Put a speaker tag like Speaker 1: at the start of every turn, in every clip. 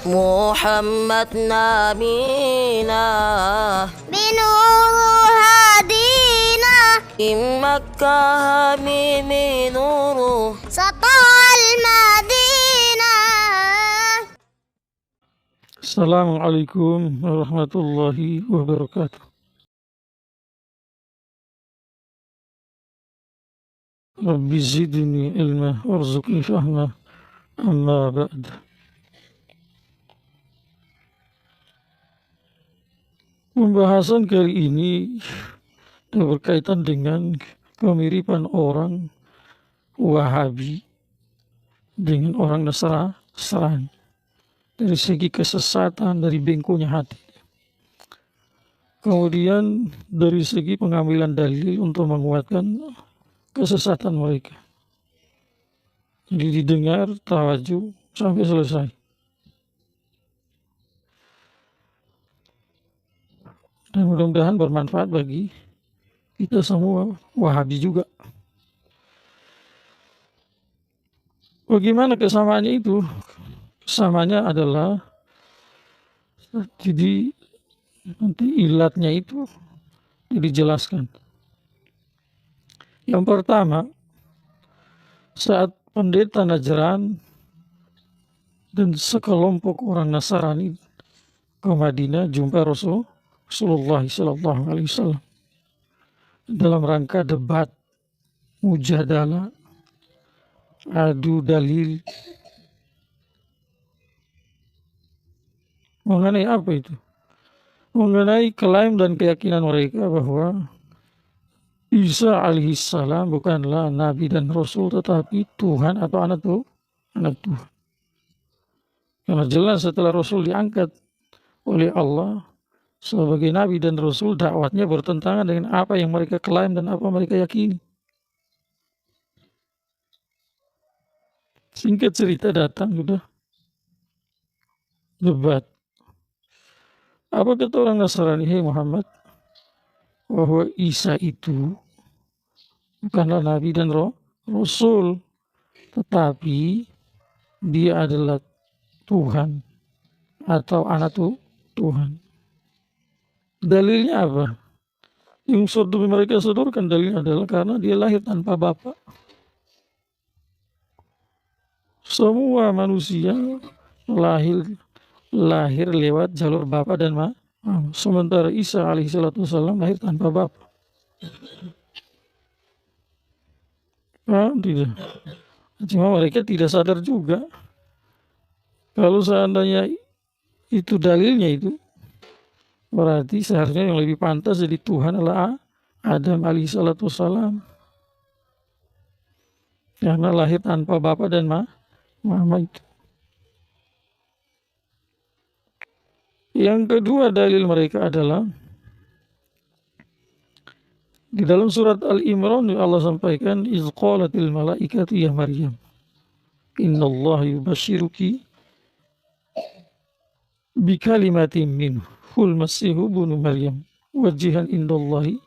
Speaker 1: محمد نبينا
Speaker 2: بنور هدينا
Speaker 1: من مكة حبيبي نور
Speaker 2: سطع المدينة.
Speaker 3: Assalamualaikum warahmatullahi wabarakatuh. Rabbi zidni ilma warzuqni fahma, amma ba'd. Pembahasan kali ini berkaitan dengan kemiripan orang Wahabi dengan orang Nasrani dari segi kesesatan, dari bengkoknya hati. Kemudian dari segi pengambilan dalil untuk menguatkan kesesatan mereka. Jadi didengar, tawajuh sampai selesai. Dan mudah-mudahan bermanfaat bagi kita semua Wahabi juga. Bagaimana kesamaannya itu? Kesamaannya adalah, jadi nanti ilatnya itu dijelaskan. Yang pertama, saat pendeta Najran dan sekelompok orang Nasrani ke Madinah jumpa Rasulullah SAW dalam rangka debat, mujadalah, adu dalil. Mengenai apa itu? Mengenai klaim dan keyakinan mereka bahwa Isa alaihissalam bukanlah nabi dan rasul tetapi Tuhan atau anak Tuhan. Karena jelas setelah Rasul diangkat oleh Allah sebagai nabi dan rasul, dakwatnya bertentangan dengan apa yang mereka klaim dan apa mereka yakini. Singkat cerita, datang sudah debat. Apa kata orang Nasrani? Hei Muhammad, bahwa Isa itu bukanlah nabi dan rasul, tetapi dia adalah Tuhan atau anak Tuhan. Dalilnya apa? Yang mereka sodorkan dalilnya adalah karena dia lahir tanpa bapak. Semua manusia lahir lewat jalur bapak dan mama. Sementara Isa alaihissalam lahir tanpa bapak. Tidak. Cuma mereka tidak sadar juga. Kalau seandainya itu dalilnya itu, berarti seharusnya yang lebih pantas jadi Tuhan adalah Adam alaihissalam. Karena lahir tanpa bapak dan mama itu. Yang kedua dalil mereka adalah di dalam surat Al-Imran Allah sampaikan, "Iz qalatil malaikatu ya Maryam, innallaha yubashshiruki bi kalimatin minhu hul masihu ibnu Maryam wajihan indallahi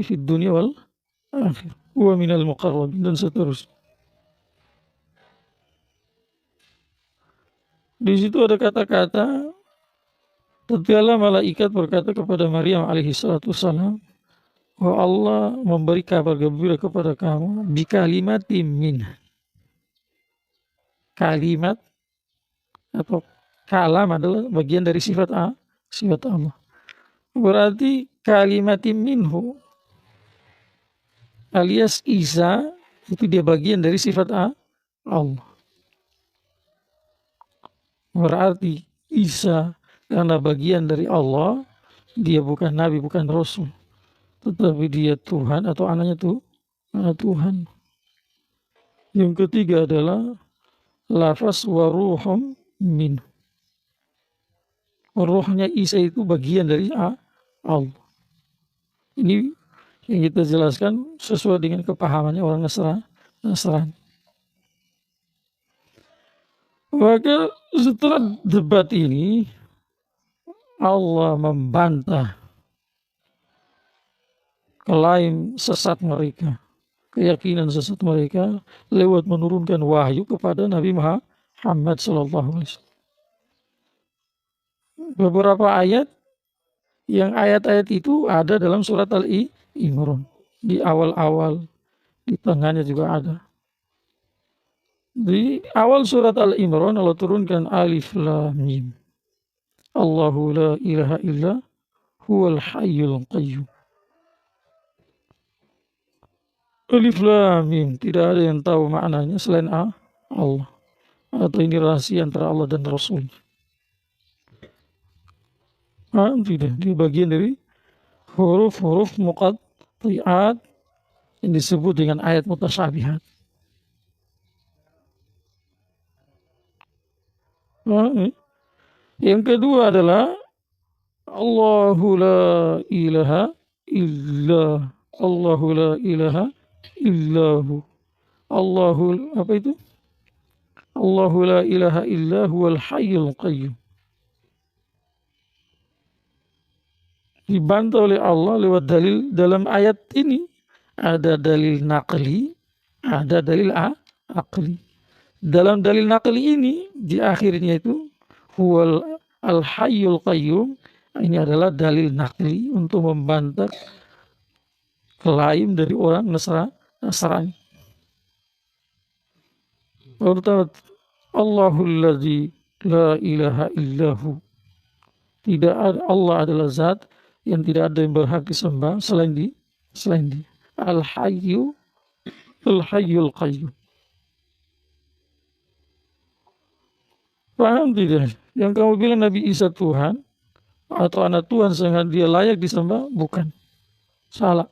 Speaker 3: fid dunya wal akhir wa minal muqarrabin," dan seterusnya. Di situ ada kata-kata, tatkala malaikat berkata kepada Maryam alaihissalam, bahwa Allah memberi kabar gembira kepada kamu bi kalimatin min. Kalimat atau kalam adalah bagian dari sifat Allah. Berarti kalimatin minhu alias Isa itu dia bagian dari sifat Allah. Berarti Isa karena bagian dari Allah, dia bukan nabi, bukan rasul, tetapi dia Tuhan atau anaknya anak Tuhan. Yang ketiga adalah lafaz wa ruhum min. Rohnya Isa itu bagian dari Allah. Ini yang kita jelaskan sesuai dengan kepahamannya orang Nasrani. Maka setelah debat ini, Allah membantah klaim sesat mereka, keyakinan sesat mereka lewat menurunkan wahyu kepada Nabi Muhammad sallallahu alaihi wasallam. Beberapa ayat yang ayat-ayat itu ada dalam surat Al-Imran. Di awal-awal, di tengahnya juga ada. Di awal surat Al-Imran Allah turunkan Alif Lam Mim. Allahu la ilaha illa huwal hayyul qayyum. Alif Lam Mim, tidak ada yang tahu maknanya selain Allah. Atau ini rahasia antara Allah dan Rasul. Tidak, di bagian dari huruf-huruf muqatta'at yang disebut dengan ayat mutasyabihat. Yang kedua adalah Allahu la ilaha illa Allahu la ilaha illahu. Allahu apa itu? Allahu la ilaha illa huwal hayyul qayyum. Dibantah oleh Allah lewat dalil dalam ayat ini. Ada dalil naqli, ada dalil aqli. Dalam dalil naqli ini di akhirnya itu huwal al-hayyul qayyum, ini adalah dalil naqli untuk membantah klaim dari orang Nasrani. Pertama, Allahul ladzi la ilaha illahu. Tidak ada, Allah adalah zat yang tidak ada yang berhak disembah selain dia. Al-hayyul qayyum. Paham tidak? Yang kamu bilang Nabi Isa Tuhan atau anak Tuhan sehingga dia layak disembah, bukan. Salah.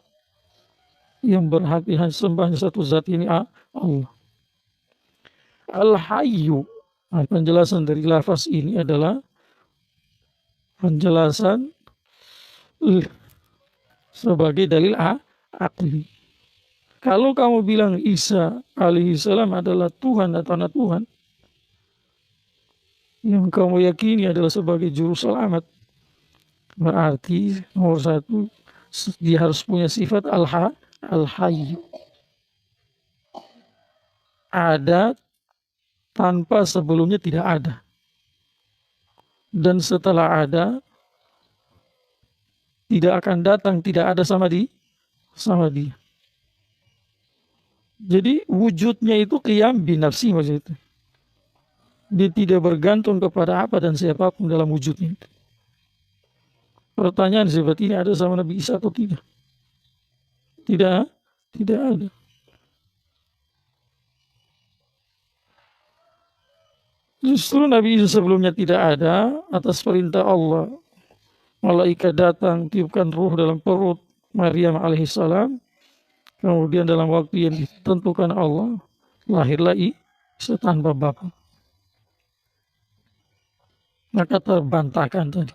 Speaker 3: Yang berhak disembah hanya satu zat ini, Allah. Al-hayyu. Penjelasan dari lafaz ini adalah penjelasan sebagai dalil akli. Kalau kamu bilang Isa alaihissalam adalah Tuhan atau anak Tuhan, yang kamu yakini adalah sebagai juru selamat, berarti nomor satu dia harus punya sifat al-hayyu, ada tanpa sebelumnya tidak ada, dan setelah ada tidak akan datang, tidak ada sama dia. Jadi wujudnya itu qiyam binafsi, maksud itu. Dia tidak bergantung kepada apa dan siapapun dalam wujudnya. Pertanyaan seperti ini ada sama Nabi Isa atau tidak? Tidak ada. Justru Nabi Isa sebelumnya tidak ada, atas perintah Allah. Malaikat datang, tiupkan ruh dalam perut Maryam alaihissalam. Kemudian dalam waktu yang ditentukan Allah, lahirlah Isa tanpa bapa. Maka terbantahkan tadi.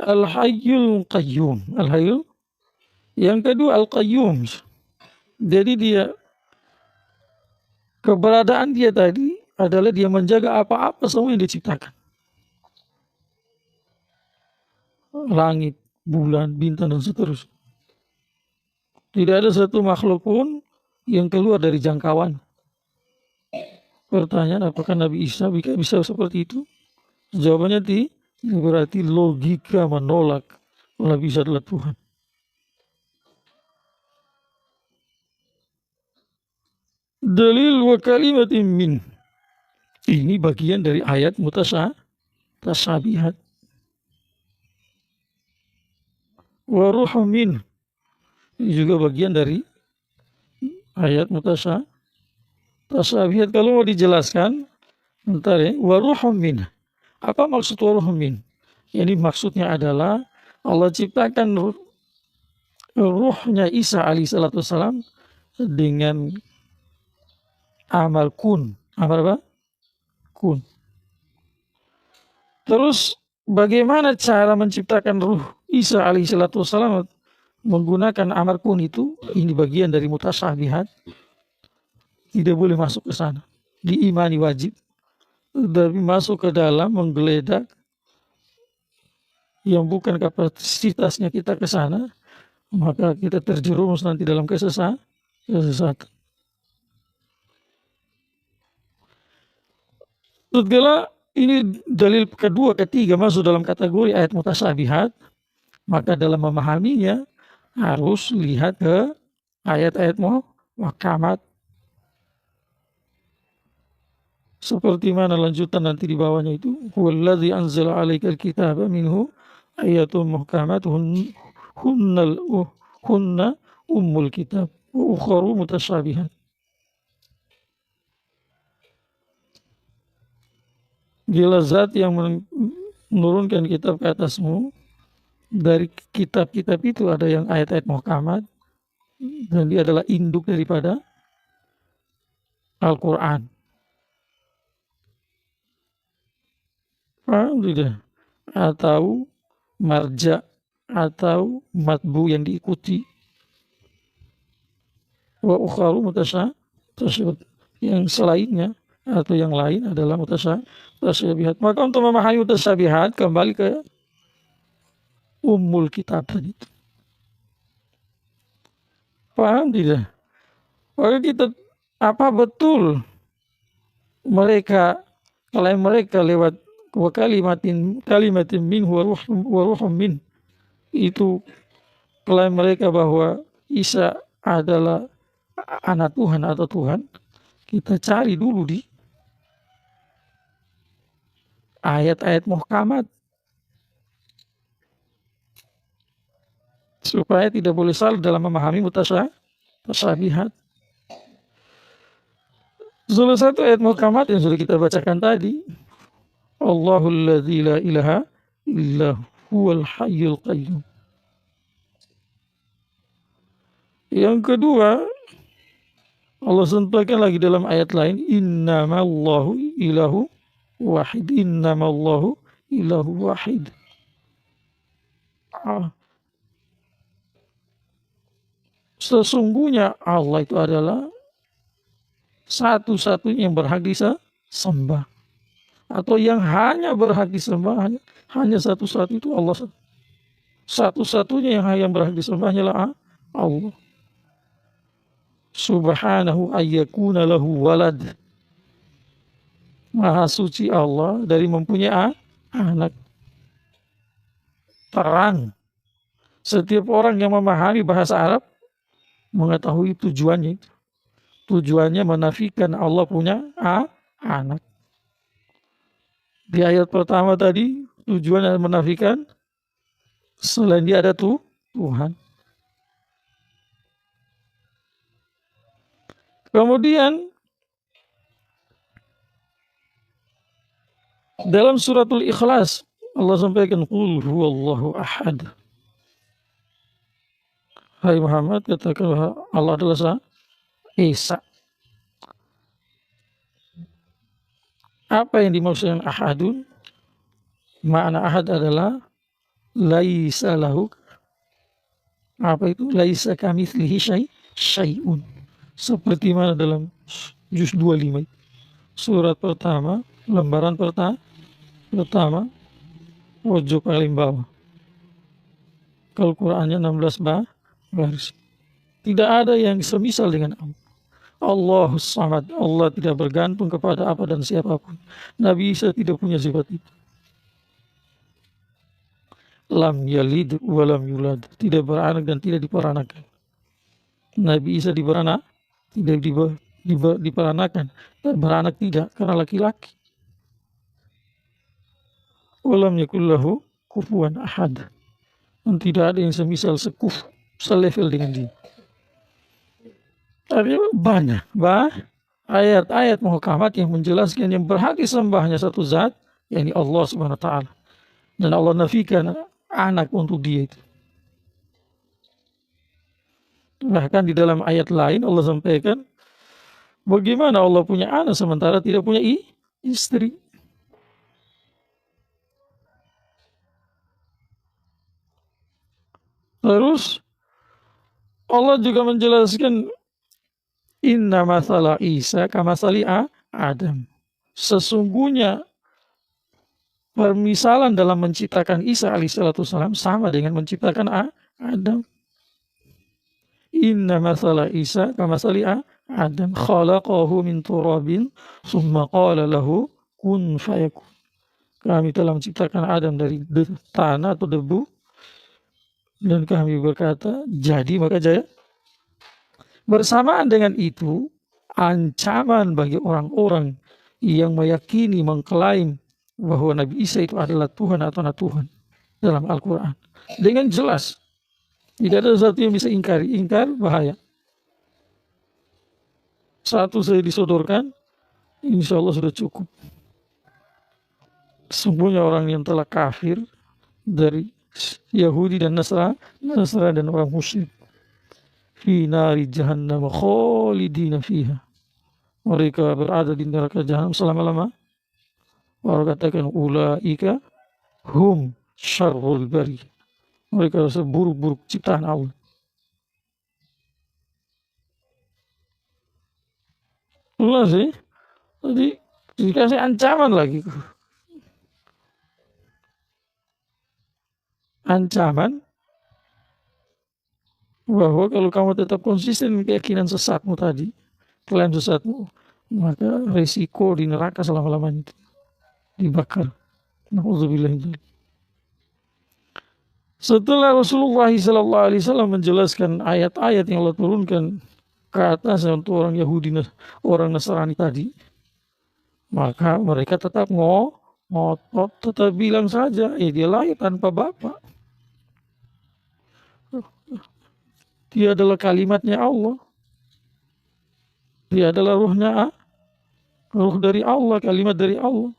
Speaker 3: Al-hayyul qayyum. Al-hayyul. Yang kedua al-qayyum. Jadi dia, keberadaan dia tadi adalah dia menjaga apa-apa semua yang diciptakan. Langit, bulan, bintang, dan seterusnya. Tidak ada satu makhluk pun yang keluar dari jangkauan. Pertanyaan, apakah Nabi Isa bisa seperti itu? Jawabannya tidak. Berarti logika menolak Nabi Isa adalah Tuhan. Dalil wa kalimatin min. Ini bagian dari ayat mutasyabihat. Wa ruhum min. Ini juga bagian dari ayat mutasyabihat. Kalau mau dijelaskan, bentar ya. Wa ruhum min. Apa maksud wa ruhum min? Ini maksudnya adalah Allah ciptakan ruhnya Isa alaihissalam dengan amal kun. Amal apa? Kun. Terus bagaimana cara menciptakan ruh Isa alaihissalam menggunakan amar kun itu? Ini bagian dari mutasyabihat. Tidak boleh masuk ke sana. Diimani wajib. Tapi masuk ke dalam menggeledak yang bukan kapasitasnya kita ke sana, maka kita terjerumus nanti dalam kesesatan. Setelah ini dalil kedua, ketiga masuk dalam kategori ayat mutasyabihat, maka dalam memahaminya harus lihat ke ayat-ayat muhkamat. Seperti mana lanjutan nanti di bawahnya itu, huwallazi anzala 'alaikal kitaba minhu ayatun muhkamat hunna ummul kitab wa ukharu mutasyabihat. Dialah zat yang menurunkan kitab ke atasmu. Dari kitab-kitab itu ada yang ayat-ayat muhkamat, dan dia adalah induk daripada Al-Quran. Paham tidak? Atau marja, atau matbu yang diikuti. Wa ukharu mutasyabihat, yang selainnya atau yang lain adalah mutasyabihat. Maka untuk memahami mutasyabihat, kembali ke ummul kitab tadi. Paham tidak? Maka kita, apa betul mereka, klaim mereka lewat wa kalimatin minhu wa ruhum min, itu klaim mereka bahwa Isa adalah anak Tuhan atau Tuhan? Kita cari dulu di ayat-ayat muhkamat supaya tidak boleh salah dalam memahami mutasyabihat. Salah satu ayat muhkamat yang sudah kita bacakan tadi, Allahul ladzi la ilaha illa huwal hayyul qayyum. Yang kedua, Allah sampaikan lagi dalam ayat lain, innamallahu ilahu wahid, innamallahu ilahu wahid. Sesungguhnya Allah itu adalah satu-satunya yang berhak disembah, atau yang hanya berhak disembah, hanya satu-satu itu Allah. Satu-satunya yang berhak disembah hanyalah Allah. Subhanahu ayyakuna lahu walad. Maha suci Allah dari mempunyai anak. Terang. Setiap orang yang memahami bahasa Arab mengetahui tujuannya. Tujuannya menafikan Allah punya anak. Di ayat pertama tadi, tujuannya menafikan selain dia ada Tuhan. Kemudian dalam suratul Ikhlas Allah sampaikan, qul huwallahu ahad. Hai Muhammad, katakan bahwa Allah adalah Esa. Apa yang dimaksud dengan ahadun? Makna ahad adalah laisa lahu. Apa itu? Laisa kamitslihi syai'un. Seperti mana dalam juz 25 surat pertama, lembaran pertama, pojok paling bawah. Al-Qur'annya 16 baris. Tidak ada yang semisal dengan Allah. Allahus Samad. Allah tidak bergantung kepada apa dan siapapun. Nabi Isa tidak punya sifat itu. Lam yalid wa lam yulad. Tidak beranak dan tidak diperanakan. Nabi Isa tidak diperanakan. Beranak tidak, karena laki-laki. Walam yakullahu kufuwan ahad. Dan tidak ada yang semisal selevel dengan dia. Tapi banyak ayat-ayat muhkamat yang menjelaskan yang berhak disembahnya satu zat, yakni Allah Subhanahu wa taala. Dan Allah nafikan anak untuk dia itu. Bahkan di dalam ayat lain Allah sampaikan bagaimana Allah punya anak sementara tidak punya istri. Terus Allah juga menjelaskan inna masalah Isa kamasali Adam. Sesungguhnya permisalan dalam menciptakan Isa alaihissalam sama dengan menciptakan Adam. Inna masalah Isa kamasali Adam khalaqahu min turabin summa qala lahu kun fayakun. Kami telah menciptakan Adam dari tanah atau debu, dan kami berkata jadi maka jaya. Bersamaan dengan itu, ancaman bagi orang-orang yang meyakini mengklaim bahwa Nabi Isa itu adalah Tuhan atau anak Tuhan dalam Al-Quran. Dengan jelas, tidak ada sesuatu yang bisa ingkari. Ingkar bahaya. Satu saya disodorkan, insya Allah sudah cukup. Sesungguhnya orang yang telah kafir dari Yahudi dan Nasrani dan orang musyrik, fi nari jahannam khalidina fiha, mereka berada di neraka jahanam selama-lama. Allah katakan ulaika hum syarrul bari, mereka seburuk-buruk ciptaan Allah. Allah sih tadi dikasih ancaman lagi, ancaman bahwa kalau kamu tetap konsisten dengan keyakinan sesatmu tadi, klaim sesatmu, maka resiko di neraka selama-lamanya dibakar. Nauzubillah. Setelah Rasulullah SAW menjelaskan ayat-ayat yang Allah turunkan ke atas untuk orang Yahudi, orang Nasrani tadi, maka mereka tetap ngotot, tetap bilang saja, dia lahir tanpa bapak. Dia adalah kalimatnya Allah. Dia adalah ruh dari Allah, kalimat dari Allah.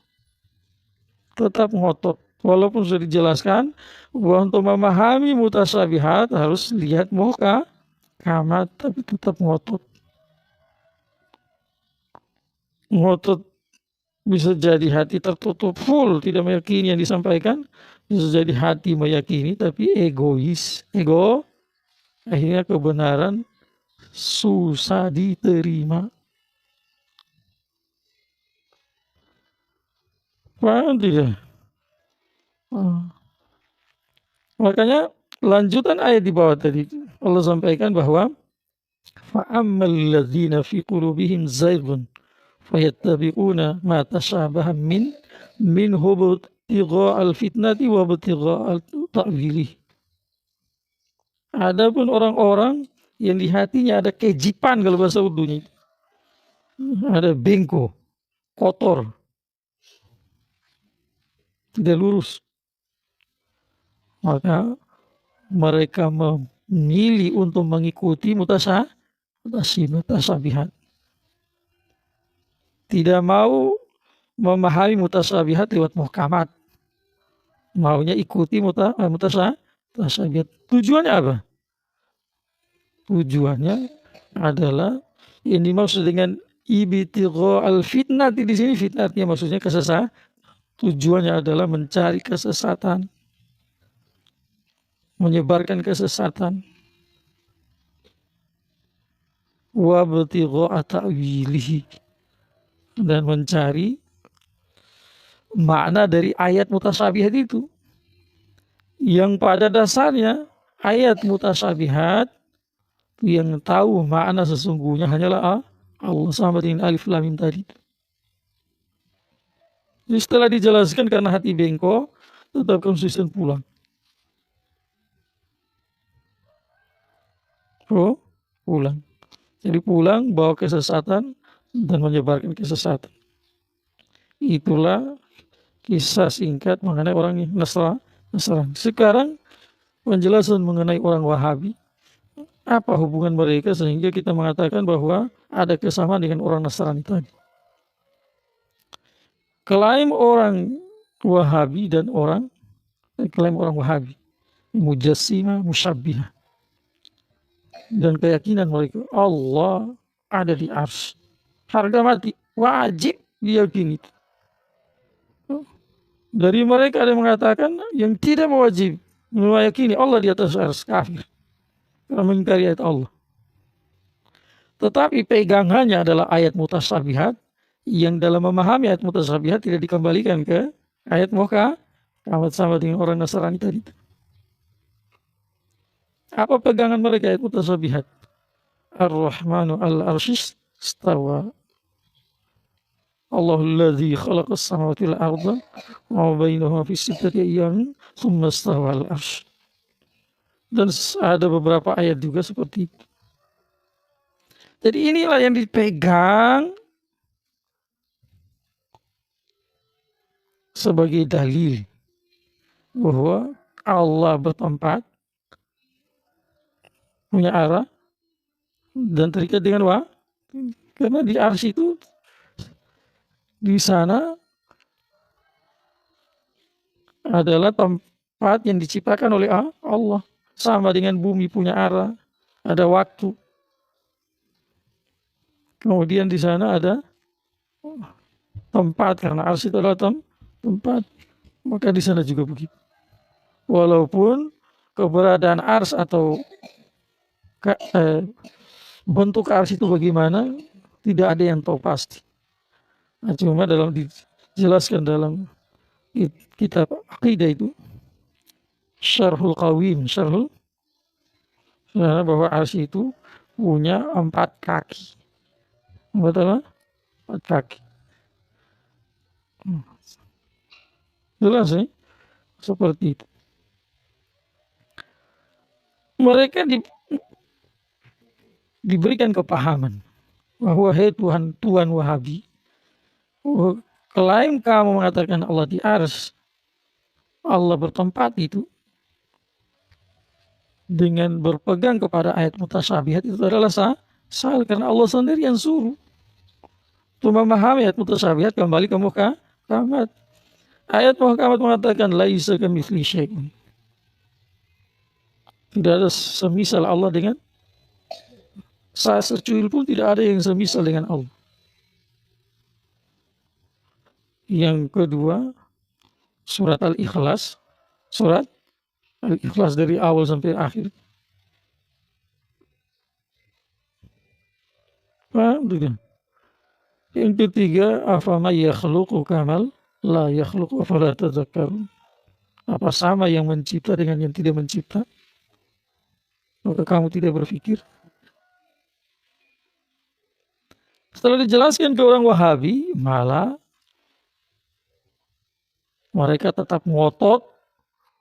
Speaker 3: Tetap ngotot. Walaupun sudah dijelaskan bahwa untuk memahami mutasyabihat harus lihat muhkamat, tapi tetap ngotot. Ngotot bisa jadi hati tertutup full, tidak meyakini yang disampaikan. Bisa jadi hati meyakini tapi egois. Akhirnya kebenaran susah diterima. Paham tidak? Makanya lanjutan ayat di bawah tadi Allah sampaikan bahwa fa'ammal ladzina fi qulubihim zayghun fayattabi'una ma tashabaha minhu ibtigha'al fitnati wa ibtigha'al ta'wilih. Adapun orang-orang yang di hatinya ada kejipan, kalau bahasa Urdunya, ada bengkok, kotor, tidak lurus, maka mereka memilih untuk mengikuti mutasyabihat. Tidak mau memahami mutasyabihat lewat muhkamat, maunya ikuti mutasyabihat. Tujuannya apa? Tujuannya adalah yang dimaksud dengan ibtigha'al fitnah di sini, fitnah artinya maksudnya kesesatan. Tujuannya adalah mencari kesesatan, menyebarkan kesesatan. Wa ibtigha'a ta'wilihi, dan mencari makna dari ayat mutasyabihat itu, yang pada dasarnya ayat mutasyabihat yang tahu makna sesungguhnya hanyalah Allah, sama dengan alif lam mim tadi. Jadi setelah dijelaskan karena hati bengkok, tetap konsisten pulang. Pulang. Jadi pulang bawa kesesatan dan menyebarkan kesesatan. Itulah kisah singkat mengenai orang Nasrani. Sekarang penjelasan mengenai orang Wahabi. Apa hubungan mereka sehingga kita mengatakan bahwa ada kesamaan dengan orang Nasrani tadi. Klaim orang Wahabi klaim orang Wahabi, Mujassimah, Musyabbihah, dan keyakinan mereka Allah ada di arsy, harga mati, wajib diyakini. Dari mereka ada yang mengatakan yang tidak meyakini Allah di atas arsy, kafir, karena mengingkari ayat Allah. Tetapi pegangannya adalah ayat mutasyabihat, yang dalam memahami ayat mutasyabihat tidak dikembalikan ke ayat muhkamat, sama dengan orang Nasrani tadi. Apa pegangan mereka ayat mutasyabihat? Ar-Rahmanu al-Arsy istawa. Allahul ladzi khalaqas samawati wal arda wa ma bainahuma fi sittati ayyamin tsumma istawa 'alal 'arsy. Dan ada beberapa ayat juga seperti itu. Jadi inilah yang dipegang sebagai dalil bahwa Allah bertempat, punya arah, dan terikat dengan karena di arsy itu, di sana adalah tempat yang diciptakan oleh Allah, sama dengan bumi punya arah, ada waktu. Kemudian di sana ada tempat, karena arsy itu adalah tempat, maka di sana juga begitu. Walaupun keberadaan ars atau bentuk arsy itu bagaimana, tidak ada yang tahu pasti. Nah, cuma dalam dijelaskan dalam kitab akidah itu, Syarhul Qawim, bahwa arsy itu punya 4 kaki. Betul? 4 kaki. Jelas ya? Seperti itu. Mereka diberikan kepahaman bahwa hai Tuhan Wahabi, klaim kamu mengatakan Allah di ars, Allah bertempat itu, dengan berpegang kepada ayat mutasyabihat itu adalah salah, karena Allah sendiri yang suruh untuk memahami ayat mutasyabihat kembali ke muhkamat. Ayat muhkamat mengatakan laisa kamitslihi syai'un. Tidak ada semisal Allah dengan, secuil pun tidak ada yang semisal dengan Allah. Yang kedua, surat Al-Ikhlas, dari awal sampai akhir. Paham tidak? Yang ketiga, afama yakhluqu kamal la yakhluqu afala tadzakkarun. Apa sama yang mencipta dengan yang tidak mencipta? Maka kamu tidak berpikir. Setelah dijelaskan ke orang Wahabi, malah mereka tetap ngotot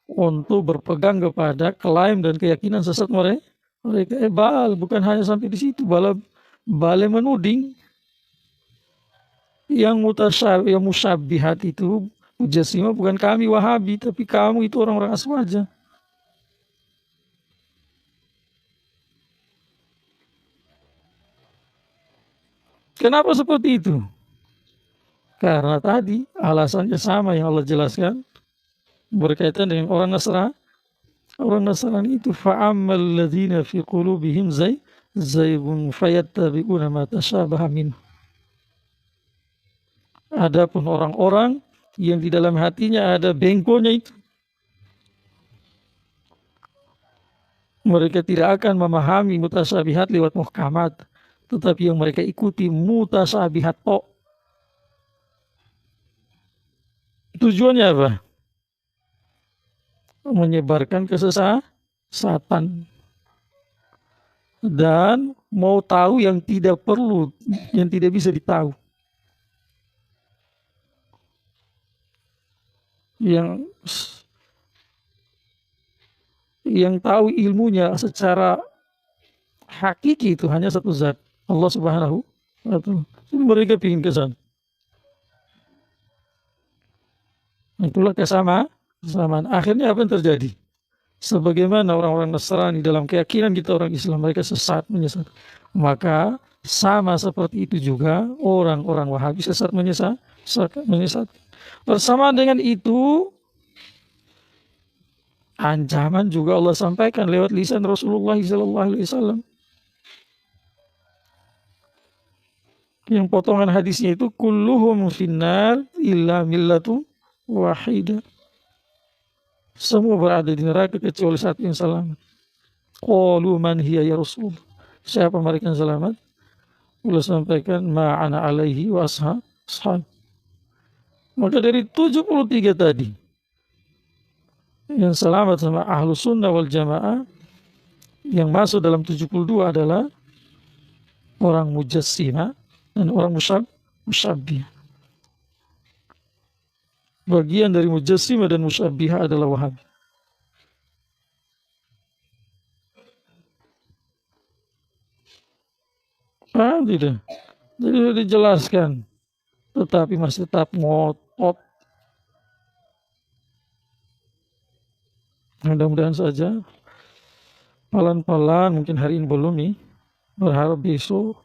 Speaker 3: untuk berpegang kepada klaim dan keyakinan sesat mereka. Bukan hanya sampai di situ, balik menuding yang musabbihat itu mujassimah, bukan kami Wahabi, tapi kamu itu orang-orang aswaja. Kenapa seperti itu? Karena tadi alasannya sama yang Allah jelaskan berkaitan dengan orang Nasrani itu, fa'ammal ladzina fi qulubihim zaygun fayattabi'una ma tashabaha minhu. Adapun orang-orang yang di dalam hatinya ada bengkonya itu, mereka tidak akan memahami mutasyabihat lewat muhkamat, tetapi yang mereka ikuti mutasyabihat tok. Tujuannya apa? Menyebarkan kesesatan dan mau tahu yang tidak perlu, yang tidak bisa ditahu. Yang tahu ilmunya secara hakiki itu hanya satu zat, Allah Subhanahu wa Ta'ala. Mereka ingin ke sana. Itulah kesamaan. Akhirnya apa yang terjadi? Sebagaimana orang-orang Nasrani dalam keyakinan kita orang Islam, mereka sesat, menyesat. Maka sama seperti itu juga orang-orang Wahabi sesat, menyesat. Bersamaan dengan itu, ancaman juga Allah sampaikan lewat lisan Rasulullah SAW. Yang potongan hadisnya itu, kulluhum finnar illa millatu wahidah. Semua berada di neraka kecuali satu yang selamat. Qalu man hiya ya Rasul. Siapa mereka yang selamat? Allah sampaikan ma'ana alaihi wa ashab. Maka dari 73 tadi yang selamat sama ahlu sunnah wal jamaah, yang masuk dalam 72 adalah orang mujassimah dan orang musyabbih. bagian dari Mujassimah dan Musyabbihah adalah Wahabi. Tidak. Jadi sudah dijelaskan, tetapi masih tetap ngotot. Mudah-mudahan saja pelan-pelan, mungkin hari ini belum nih, berharap besok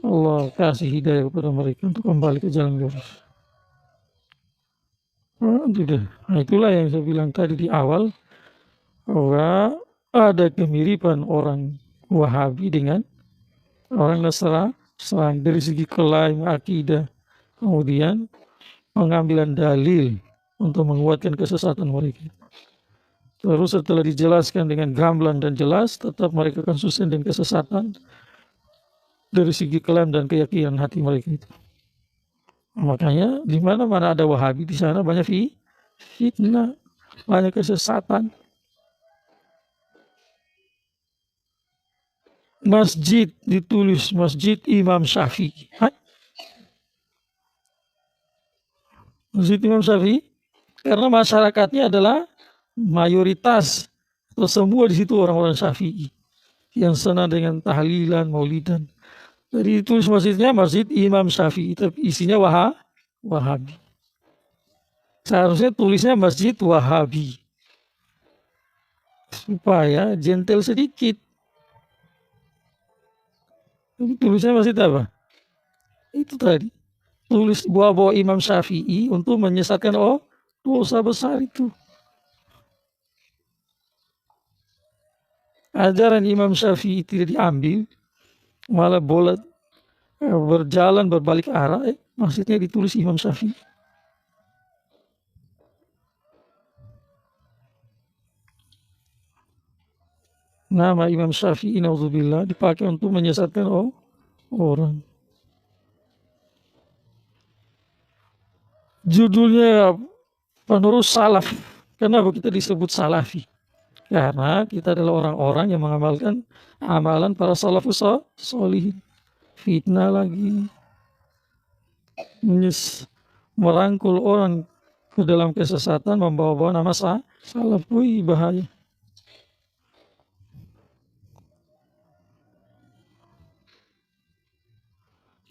Speaker 3: Allah kasih hidayah kepada mereka untuk kembali ke jalan lurus. Tidak. Nah, itulah yang saya bilang tadi di awal, bahwa ada kemiripan orang Wahabi dengan orang Nasrani dari segi klaim akidah, kemudian pengambilan dalil untuk menguatkan kesesatan mereka. Terus setelah dijelaskan dengan gamblang dan jelas, tetap mereka konsisten dengan kesesatan dari segi klaim dan keyakinan hati mereka itu. Makanya di mana-mana ada Wahabi, di sana banyak fitnah, banyak kesesatan. Masjid ditulis Masjid Imam Syafi'i. Masjid Imam Syafi'i karena masyarakatnya adalah mayoritas atau semua di situ orang-orang Syafi'i yang senang dengan tahlilan, maulidan. Jadi ditulis masjidnya Masjid Imam Syafi'i, tapi isinya Wahabi. Seharusnya tulisnya Masjid Wahabi supaya gentle sedikit. Tulisnya masjid apa? Itu tadi. Tulis bawa Imam Syafi'i untuk menyesatkan dosa besar itu. Ajaran Imam Syafi'i tidak diambil, malah berjalan berbalik arah, maksudnya ditulis Imam Syafi'i. Nama Imam Syafi'i naudzubillah dipakai untuk menyesatkan orang. Judulnya penerus salaf. Kenapa kita disebut salafi? Karena kita adalah orang-orang yang mengamalkan amalan para salafus sholihin. Fitnah lagi, merangkul orang ke dalam kesesatan, membawa-bawa nama salaf. Wih, bahaya.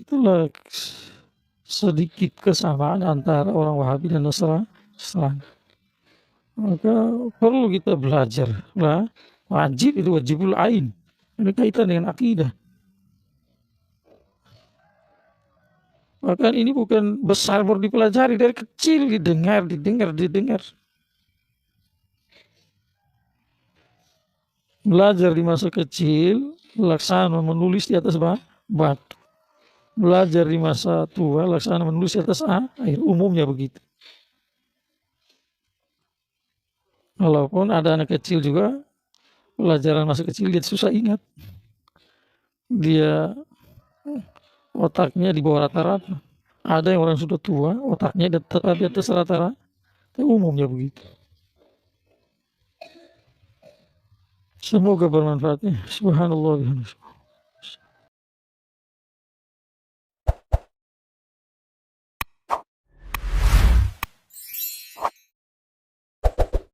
Speaker 3: Itulah sedikit kesamaan antara orang Wahabi dan Nasrani. Maka perlu kita belajar. Wajib, itu wajibul ain. Ini kaitan dengan akidah. Bahkan ini bukan besar baru dipelajari, dari kecil didengar. Belajar di masa kecil, laksana menulis di atas batu. Belajar di masa tua, laksana menulis di atas air. Umumnya begitu. Walaupun ada anak kecil juga, pelajaran masa kecil dia susah ingat. Dia otaknya di bawah rata-rata. Ada yang orang sudah tua, otaknya tetap di atas rata-rata. Umumnya begitu. Semoga bermanfaat. Subhanallah.